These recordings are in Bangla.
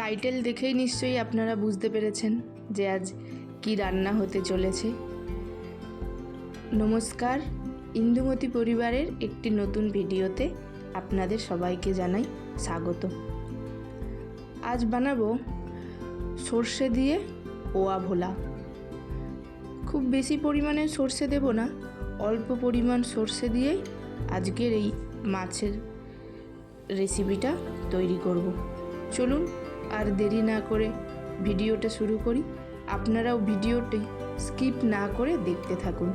টাইটেল দেখেই নিশ্চয়ই আপনারা বুঝতে পেরেছেন যে আজ কি রান্না হতে চলেছে। নমস্কার, ইন্দুমতি পরিবারের একটি নতুন ভিডিওতে আপনাদের সবাইকে জানাই স্বাগত। আজ বানাবো সর্ষে দিয়ে পোয়া ভোলা। খুব বেশি পরিমাণে সর্ষে দেব না, অল্প পরিমাণ সর্ষে দিয়েই আজকের এই মাছের রেসিপিটা তৈরি করব। চলুন আর দেরি না করে ভিডিওটা শুরু করি। আপনারাও ভিডিওটি স্কিপ না করে দেখতে থাকুন।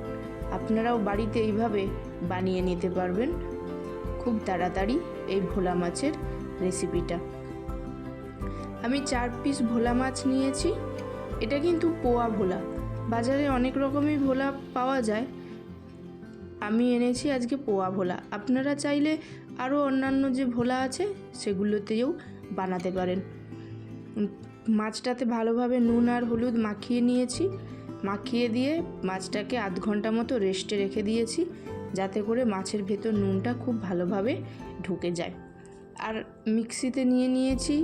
আপনারাও বাড়িতে এইভাবে বানিয়ে নিতে পারবেন খুব তাড়াতাড়ি এই ভোলা মাছের রেসিপিটা। আমি 4 পিস ভোলা মাছ নিয়েছি। এটা কিন্তু পোয়া ভোলা, বাজারে অনেক রকমই ভোলা পাওয়া যায়, আমি এনেছি আজকে পোয়া ভোলা। আপনারা চাইলে আরও অন্যান্য যে ভোলা আছে সেগুলোতেও বানাতে পারেন। মাছটাতে ভালোভাবে নুন আর হলুদ মাখিয়ে নিয়েছি। মাখিয়ে দিয়ে মাছটাকে আধ ঘন্টা মতো রেস্টে রেখে দিয়েছি, যাতে করে মাছের ভেতর নুনটা খুব ভালোভাবে ঢুকে যায়। আর মিক্সিতে নিয়ে নিয়েছি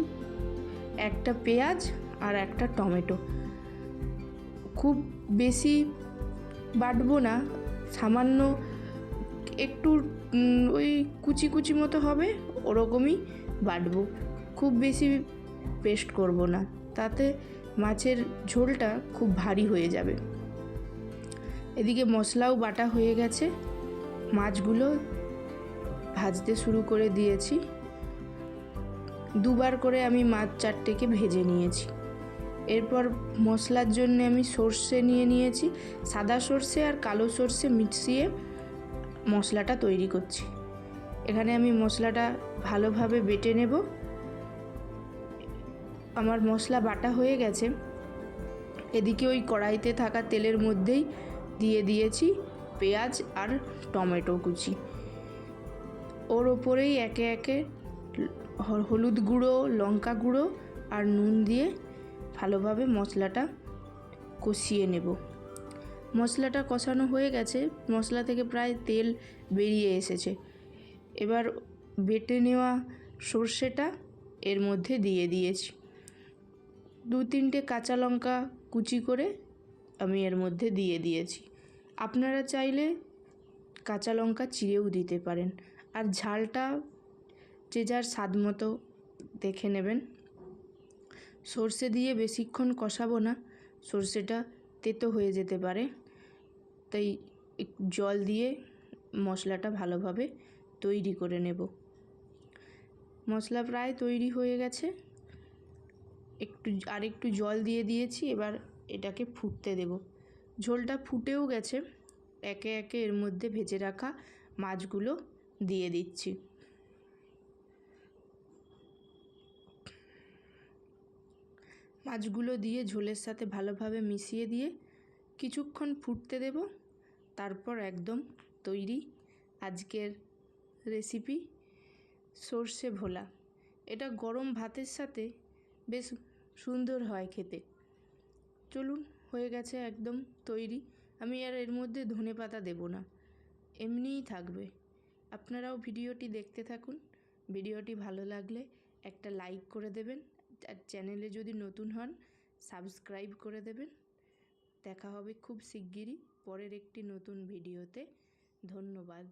একটা পেঁয়াজ আর একটা টমেটো। খুব বেশি বাটবো না, সামান্য একটু ওই কুচি কুচি মতো হবে ওরকমই বাটবো, খুব বেশি পেস্ট করব না, তাতে মাছের ঝোলটা খুব ভারী হয়ে যাবে। এদিকে মশলাও বাটা হয়ে গেছে, মাছগুলো ভাজতে শুরু করে দিয়েছি। দুবার করে আমি মাছ 4টেকে ভেজে নিয়েছি। এরপর মশলার জন্য আমি সর্ষে নিয়ে নিয়েছি, সাদা সর্ষে আর কালো সর্ষে মিশিয়ে মশলাটা তৈরি করছি। এখানে আমি মশলাটা ভালোভাবে বেটে নেব। আমার মশলা বাটা হয়ে গেছে। এদিকে ওই কড়াইতে থাকা তেলের মধ্যেই দিয়ে দিয়েছি পেঁয়াজ আর টমেটো কুচি। ওর ওপরেই একে একে হলুদ গুঁড়ো, লঙ্কা গুঁড়ো আর নুন দিয়ে ভালোভাবে মশলাটা কষিয়ে নেব। মশলাটা কষানো হয়ে গেছে, মশলা থেকে প্রায় তেল বেরিয়ে এসেছে। এবার বেটে নেওয়া সর্ষেটা এর মধ্যে দিয়ে দিয়েছি। 2-3টে কাঁচা লঙ্কা কুচি করে আমি এর মধ্যে দিয়ে দিয়েছি। আপনারা চাইলে কাঁচা লঙ্কা চিড়েও দিতে পারেন। আর ঝালটা যে যার স্বাদ মতো দেখে নেবেন। সর্ষে দিয়ে বেশিক্ষণ কষাবো না, সর্ষেটা তেতো হয়ে যেতে পারে, তাই জল দিয়ে মশলাটা ভালোভাবে তৈরি করে নেব। মশলা প্রায় তৈরি হয়ে গেছে, একটু জল দিয়ে দিয়েছি। এবার এটাকে ফুটতে দেব। ঝোলটা ফুটেও গেছে। একে একে এর মধ্যে ভেজে রাখা মাছগুলো দিয়ে দিচ্ছি। মাছগুলো দিয়ে ঝোলের সাথে ভালোভাবে মিশিয়ে দিয়ে কিছুক্ষণ ফুটতে দেব। তারপর একদম তৈরি আজকের রেসিপি সর্ষে ভোলা। এটা গরম ভাতের সাথে বেশ সুন্দর হয় খেতে। চলুন, হয়ে গেছে একদম তৈরি। আমি আর এর মধ্যে ধনেপাতা দেব না, এমনিই থাকবে। আপনারাও ভিডিওটি দেখতে থাকুন। ভিডিওটি ভালো লাগলে একটা লাইক করে দেবেন, আর চ্যানেলে যদি নতুন হন সাবস্ক্রাইব করে দেবেন। দেখা হবে খুব শিগগিরই পরের একটি নতুন ভিডিওতে। ধন্যবাদ।